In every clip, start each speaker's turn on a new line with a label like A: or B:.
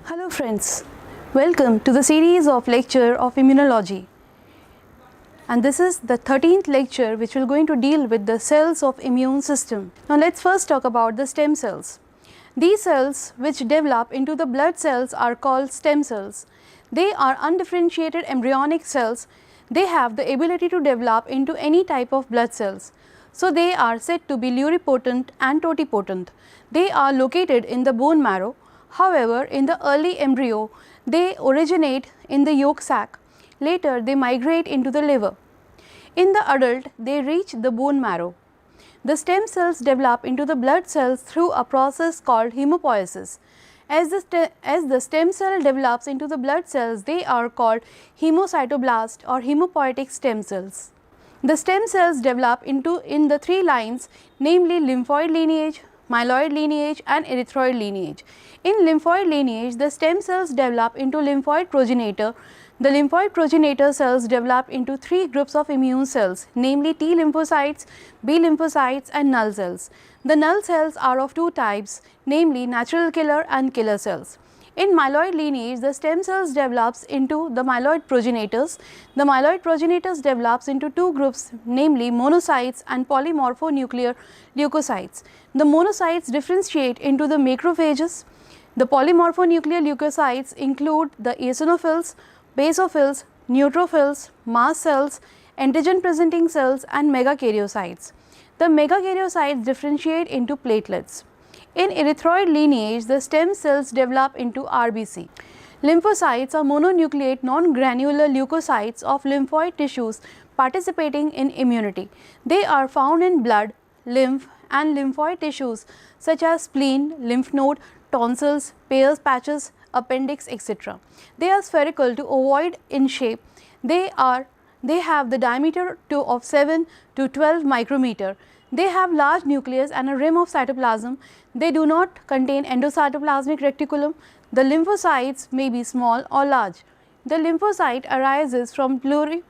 A: Hello friends, welcome to the series of lecture of immunology, and this is the 13th lecture which will going to deal with the cells of immune system. Now let's first talk about the stem cells. These cells which develop into the blood cells are called stem cells. They are undifferentiated embryonic cells. They have the ability to develop into any type of blood cells. So they are said to be pluripotent and totipotent. They are located in the bone marrow. However, in the early embryo, they originate in the yolk sac. Later, they migrate into the liver. In the adult, they reach the bone marrow. The stem cells develop into the blood cells through a process called hemopoiesis. As the stem cell develops into the blood cells, they are called hemocytoblast or hemopoietic stem cells. The stem cells develop in the three lines, namely lymphoid lineage, myeloid lineage and erythroid lineage. In lymphoid lineage, the stem cells develop into lymphoid progenitor. The lymphoid progenitor cells develop into three groups of immune cells, namely T lymphocytes, B lymphocytes and null cells. The null cells are of two types, namely natural killer and killer cells. In myeloid lineage, the stem cells develops into the myeloid progenitors. The myeloid progenitors develops into two groups, namely monocytes and polymorphonuclear leukocytes. The monocytes differentiate into the macrophages. The polymorphonuclear leukocytes include the eosinophils, basophils, neutrophils, mast cells, antigen presenting cells and megakaryocytes. The megakaryocytes differentiate into platelets. In erythroid lineage, the stem cells develop into RBC. Lymphocytes are mononucleate non-granular leukocytes of lymphoid tissues participating in immunity. They are found in blood, lymph and lymphoid tissues such as spleen, lymph node, tonsils, Peyer's patches, appendix, etc. They are spherical to ovoid in shape. They have the diameter of 7 to 12 micrometer. They have large nucleus and a rim of cytoplasm. They do not contain endocytoplasmic reticulum. The lymphocytes may be small or large. The lymphocyte arises from pluripotential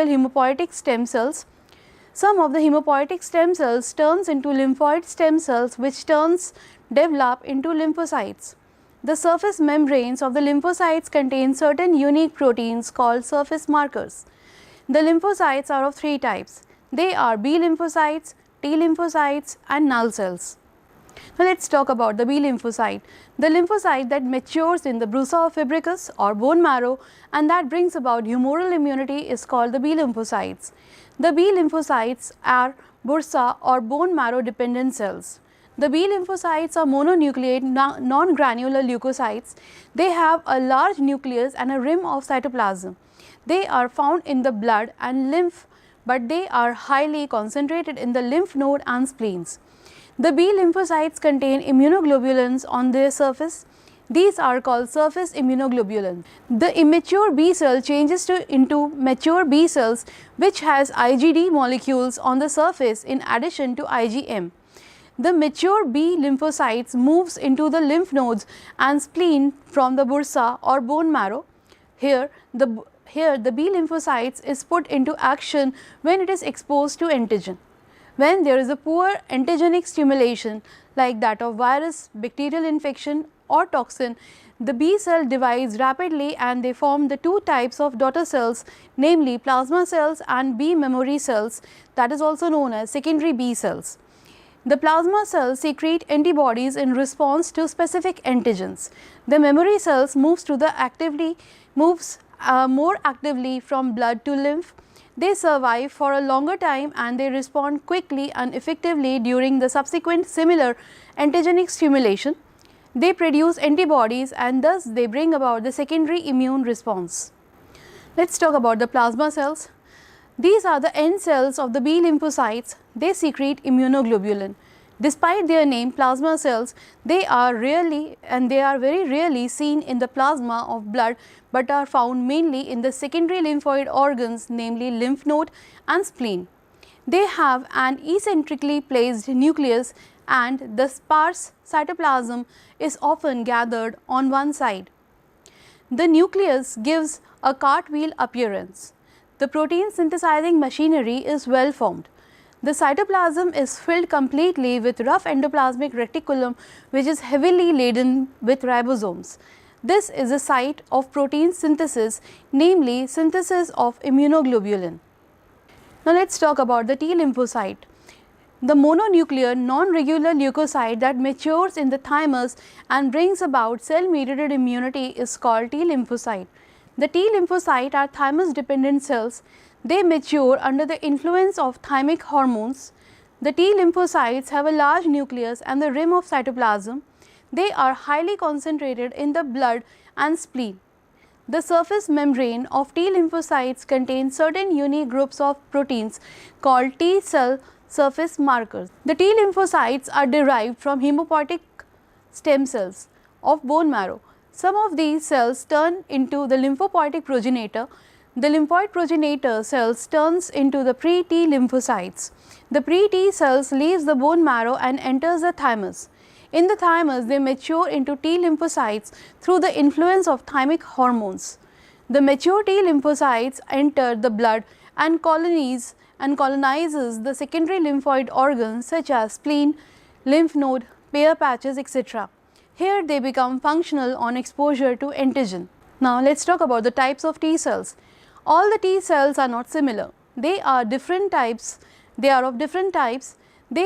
A: hemopoietic stem cells. Some of the hemopoietic stem cells turns into lymphoid stem cells which develop into lymphocytes. The surface membranes of the lymphocytes contain certain unique proteins called surface markers. The lymphocytes are of three types. They are B lymphocytes, T lymphocytes and null cells. Now let us talk about the B lymphocyte. The lymphocyte that matures in the brusa fibricus or bone marrow and that brings about humoral immunity is called the B lymphocytes. The B lymphocytes are bursa or bone marrow dependent cells. The B lymphocytes are mononucleate non-granular leukocytes. They have a large nucleus and a rim of cytoplasm. They are found in the blood and lymph, but they are highly concentrated in the lymph node and spleens. The B lymphocytes contain immunoglobulins on their surface. These are called surface immunoglobulins. The immature B cell changes into mature B cells which has IgD molecules on the surface in addition to IgM. The mature B lymphocytes moves into the lymph nodes and spleen from the bursa or bone marrow. Here the B lymphocytes is put into action when it is exposed to antigen. When there is a poor antigenic stimulation like that of virus, bacterial infection or toxin, the B cell divides rapidly and they form the two types of daughter cells, namely plasma cells and B memory cells, that is also known as secondary B cells. The plasma cells secrete antibodies in response to specific antigens. The memory cells moves more actively from blood to lymph. They survive for a longer time and they respond quickly and effectively during the subsequent similar antigenic stimulation. They produce antibodies and thus they bring about the secondary immune response. Let us talk about the plasma cells. These are the end cells of the B lymphocytes. They secrete immunoglobulin. Despite their name plasma cells, they are very rarely seen in the plasma of blood but are found mainly in the secondary lymphoid organs, namely lymph node and spleen. They have an eccentrically placed nucleus and the sparse cytoplasm is often gathered on one side. The nucleus gives a cartwheel appearance. The protein synthesizing machinery is well formed. The cytoplasm is filled completely with rough endoplasmic reticulum which is heavily laden with ribosomes. This is a site of protein synthesis, namely synthesis of immunoglobulin. Now, let us talk about the T lymphocyte. The mononuclear non-regular leukocyte that matures in the thymus and brings about cell-mediated immunity is called T lymphocyte. The T lymphocyte are thymus dependent cells. They mature under the influence of thymic hormones. The T lymphocytes have a large nucleus and the rim of cytoplasm. They are highly concentrated in the blood and spleen. The surface membrane of T lymphocytes contains certain unique groups of proteins called T cell surface markers. The T lymphocytes are derived from hemopoietic stem cells of bone marrow. Some of these cells turn into the lymphopoietic progenitor. The lymphoid progenitor cells turns into the pre-T lymphocytes. The pre-T cells leaves the bone marrow and enters the thymus. In the thymus, they mature into T lymphocytes through the influence of thymic hormones. The mature T lymphocytes enter the blood and colonizes the secondary lymphoid organs such as spleen, lymph node, Peyer's patches, etc. Here they become functional on exposure to antigen. Now, let us talk about the types of T cells. All the T cells are not similar. They are of different types. They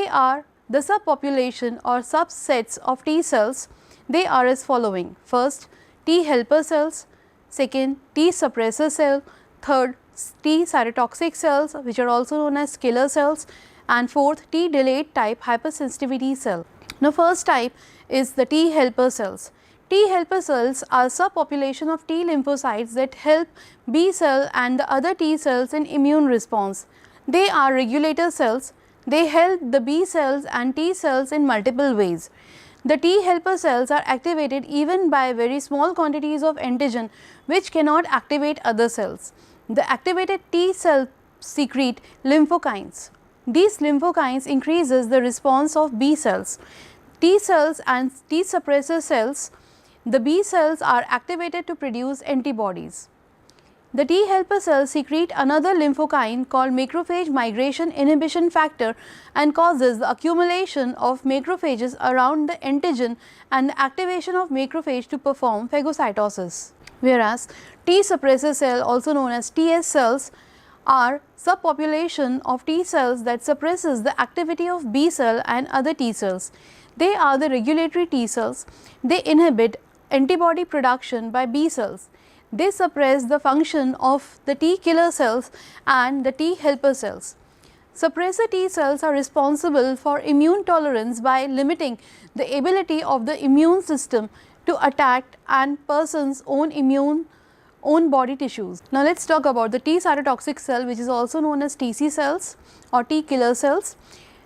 A: are the subpopulation or subsets of T cells. They are as following: first, T helper cells; second, T suppressor cell; third, T cytotoxic cells, which are also known as killer cells; and fourth, T delayed type hypersensitivity cell. Now, first type is the T helper cells. T helper cells are subpopulation of T lymphocytes that help B cell and the other T cells in immune response. They are regulator cells. They help the B cells and T cells in multiple ways. The T helper cells are activated even by very small quantities of antigen which cannot activate other cells. The activated T cells secrete lymphokines. These lymphokines increases the response of B cells. T cells and T suppressor cells, the B cells are activated to produce antibodies. The T helper cells secrete another lymphokine called macrophage migration inhibition factor and causes the accumulation of macrophages around the antigen and the activation of macrophage to perform phagocytosis. Whereas, T suppressor cell, also known as TS cells, are subpopulation of T cells that suppresses the activity of B cell and other T cells. They are the regulatory T cells. They inhibit antibody production by B cells. They suppress the function of the T killer cells and the T helper cells. Suppressor T cells are responsible for immune tolerance by limiting the ability of the immune system to attack a person's own body tissues. Now, let us talk about the T cytotoxic cell, which is also known as TC cells or T killer cells.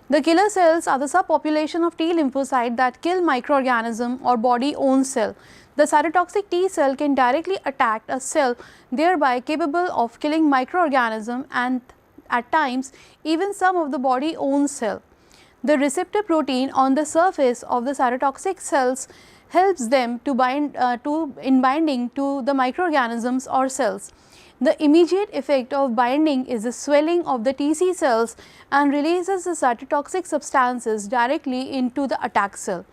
A: The killer cells are the subpopulation of T lymphocyte that kill microorganism or body own cell. The cytotoxic T cell can directly attack a cell, thereby capable of killing microorganism and at times even some of the body own cell. The receptor protein on the surface of the cytotoxic cells helps them to binding to the microorganisms or cells. The immediate effect of binding is the swelling of the TC cells and releases the cytotoxic substances directly into the attack cell.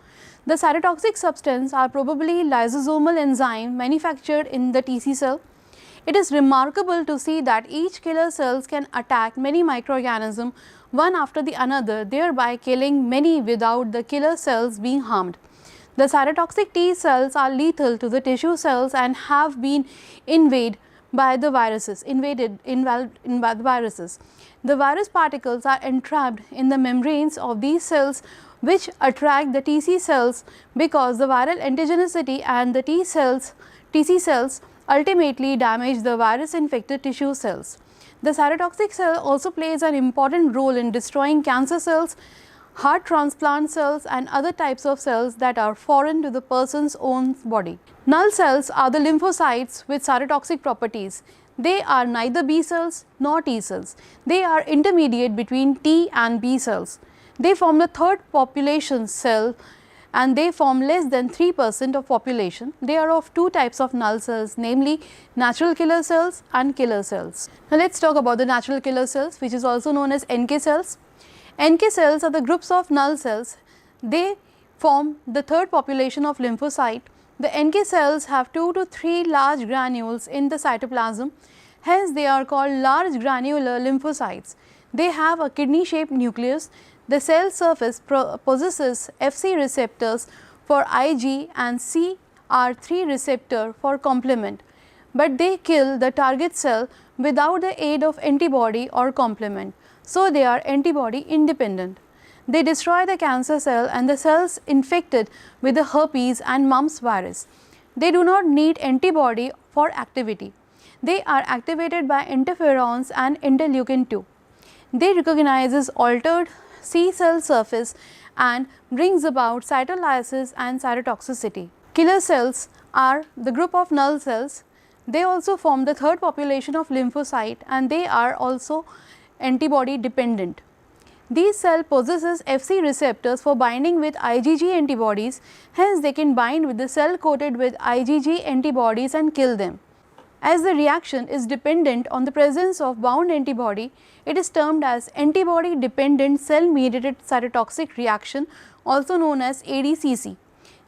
A: The cytotoxic substance are probably lysosomal enzyme manufactured in the TC cell. It is remarkable to see that each killer cells can attack many microorganisms one after the another, thereby killing many without the killer cells being harmed. The cytotoxic T cells are lethal to the tissue cells and have been invaded by the viruses. The virus particles are entrapped in the membranes of these cells, which attract the TC cells because the viral antigenicity and the TC cells ultimately damage the virus infected tissue cells. The cytotoxic cell also plays an important role in destroying cancer cells, heart transplant cells and other types of cells that are foreign to the person's own body. Null cells are the lymphocytes with cytotoxic properties. They are neither B cells nor T cells. They are intermediate between T and B cells. They form the third population cell and they form less than 3% of population. They are of two types of null cells, namely natural killer cells and killer cells. Now, let us talk about the natural killer cells, which is also known as NK cells. NK cells are the groups of null cells. They form the third population of lymphocyte. The NK cells have 2 to 3 large granules in the cytoplasm, hence they are called large granular lymphocytes. They have a kidney shaped nucleus. The cell surface possesses Fc receptors for Ig and CR3 receptor for complement, but they kill the target cell without the aid of antibody or complement, so they are antibody independent. They destroy the cancer cell and the cells infected with the herpes and mumps virus. They do not need antibody for activity. They are activated by interferons and interleukin 2. They recognizes altered C cell surface and brings about cytolysis and cytotoxicity. Killer cells are the group of null cells. They also form the third population of lymphocyte and they are also antibody dependent. These cells possesses Fc receptors for binding with IgG antibodies, hence they can bind with the cell coated with IgG antibodies and kill them. As the reaction is dependent on the presence of bound antibody, it is termed as antibody dependent cell mediated cytotoxic reaction, also known as ADCC.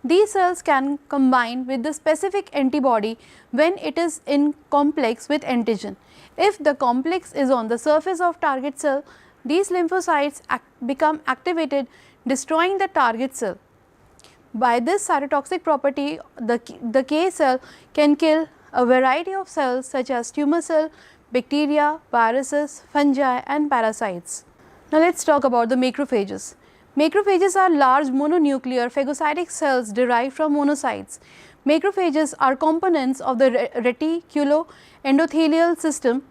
A: These cells can combine with the specific antibody when it is in complex with antigen. If the complex is on the surface of target cell, these lymphocytes become activated, destroying the target cell. By this cytotoxic property, the K cell can kill a variety of cells such as tumor cell, bacteria, viruses, fungi and parasites. Now let us talk about the macrophages. Macrophages are large mononuclear phagocytic cells derived from monocytes. Macrophages are components of the reticuloendothelial system.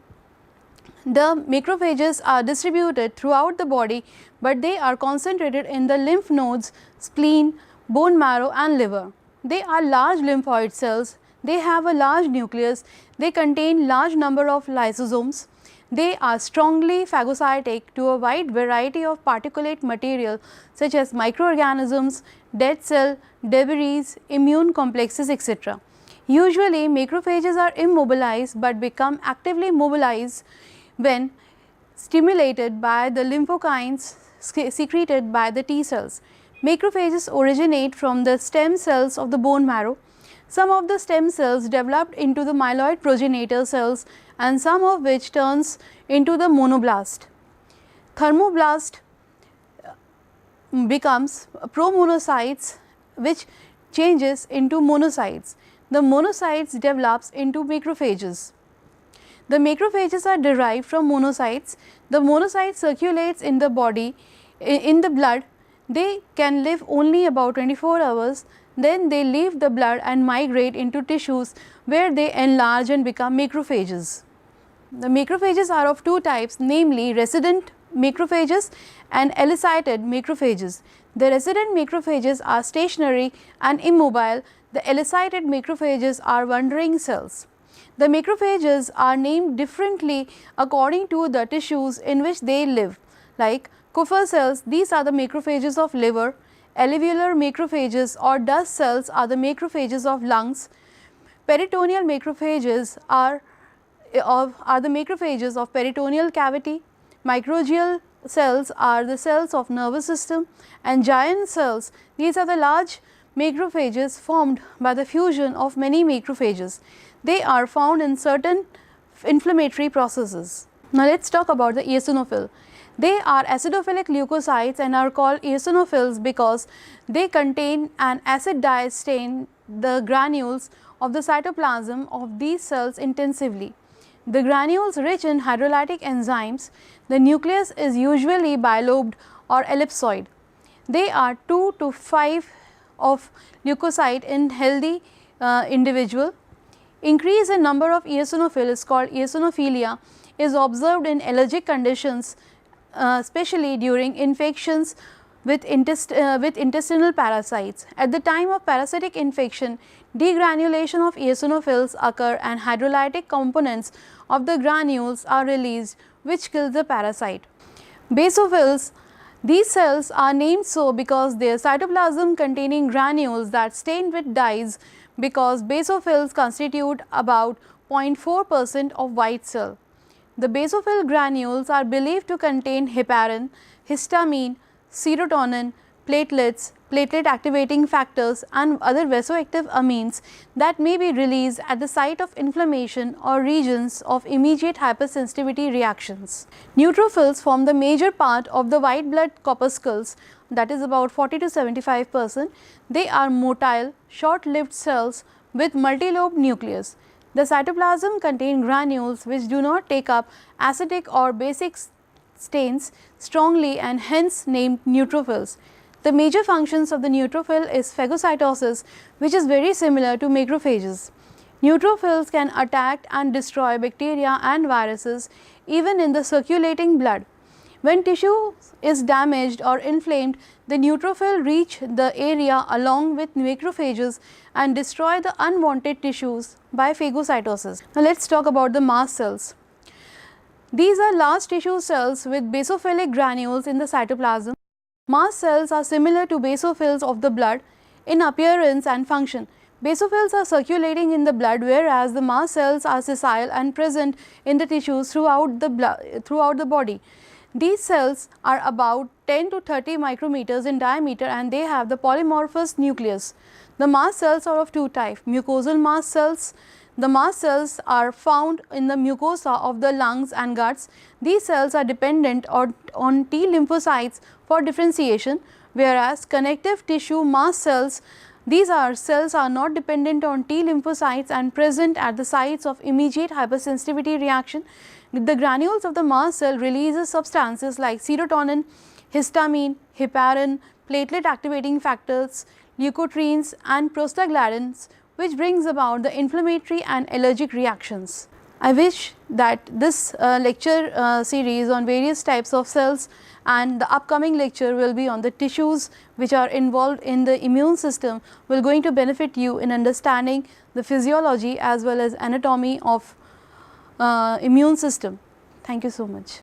A: The macrophages are distributed throughout the body, but they are concentrated in the lymph nodes, spleen, bone marrow and liver. They are large lymphoid cells. They have a large nucleus. They contain large number of lysosomes. They are strongly phagocytic to a wide variety of particulate material such as microorganisms, dead cell, debris, immune complexes, etc. Usually macrophages are immobilized but become actively mobilized when stimulated by the lymphokines secreted by the T cells. Macrophages originate from the stem cells of the bone marrow. Some of the stem cells developed into the myeloid progenitor cells and some of which turns into the monoblast. Thermoblast becomes promonocytes which changes into monocytes. The monocytes develops into macrophages. The macrophages are derived from monocytes. The monocyte circulates in the body, in the blood. They can live only about 24 hours. Then they leave the blood and migrate into tissues where they enlarge and become macrophages. The macrophages are of two types, namely resident macrophages and elicited macrophages. The resident macrophages are stationary and immobile. The elicited macrophages are wandering cells. The macrophages are named differently according to the tissues in which they live, like Kupffer cells, these are the macrophages of liver. Alveolar macrophages or dust cells are the macrophages of lungs. Peritoneal macrophages are the macrophages of peritoneal cavity. Microglial cells are the cells of nervous system, and giant cells, these are the large macrophages formed by the fusion of many macrophages. They are found in certain inflammatory processes. Now let us talk about the eosinophil. They are acidophilic leukocytes and are called eosinophils because they contain an acid dye stain the granules of the cytoplasm of these cells intensively. The granules rich in hydrolytic enzymes. The nucleus is usually bilobed or ellipsoid. They are 2 to 5 of leukocyte in healthy individual. Increase in number of eosinophil is called eosinophilia, is observed in allergic conditions, especially during infections with intestinal parasites. At the time of parasitic infection, degranulation of eosinophils occur and hydrolytic components of the granules are released, which kills the parasite. Basophils, these cells are named so because their cytoplasm containing granules that stain with dyes, because basophils constitute about 0.4% of white cell. The basophil granules are believed to contain heparin, histamine, serotonin, platelets, platelet activating factors and other vasoactive amines that may be released at the site of inflammation or regions of immediate hypersensitivity reactions. Neutrophils form the major part of the white blood corpuscles, that is about 40 to 75%. They are motile, short-lived cells with multilobe nucleus. The cytoplasm contain granules which do not take up acidic or basic stains strongly and hence named neutrophils. The major functions of the neutrophil is phagocytosis, which is very similar to macrophages. Neutrophils can attack and destroy bacteria and viruses even in the circulating blood. When tissue is damaged or inflamed, the neutrophil reach the area along with macrophages and destroy the unwanted tissues by phagocytosis. Now, let us talk about the mast cells. These are large tissue cells with basophilic granules in the cytoplasm. Mast cells are similar to basophils of the blood in appearance and function. Basophils are circulating in the blood, whereas the mast cells are sessile and present in the tissues throughout the body. These cells are about 10 to 30 micrometers in diameter and they have the polymorphous nucleus. The mast cells are of two types: mucosal mast cells. The mast cells are found in the mucosa of the lungs and guts. These cells are dependent on T lymphocytes for differentiation, whereas connective tissue mast cells, these cells are not dependent on T lymphocytes and present at the sites of immediate hypersensitivity reaction. The granules of the mast cell releases substances like serotonin, histamine, heparin, platelet activating factors, leukotrienes and prostaglandins, which brings about the inflammatory and allergic reactions. I wish that this lecture series on various types of cells and the upcoming lecture will be on the tissues which are involved in the immune system will going to benefit you in understanding the physiology as well as anatomy of immune system. Thank you so much.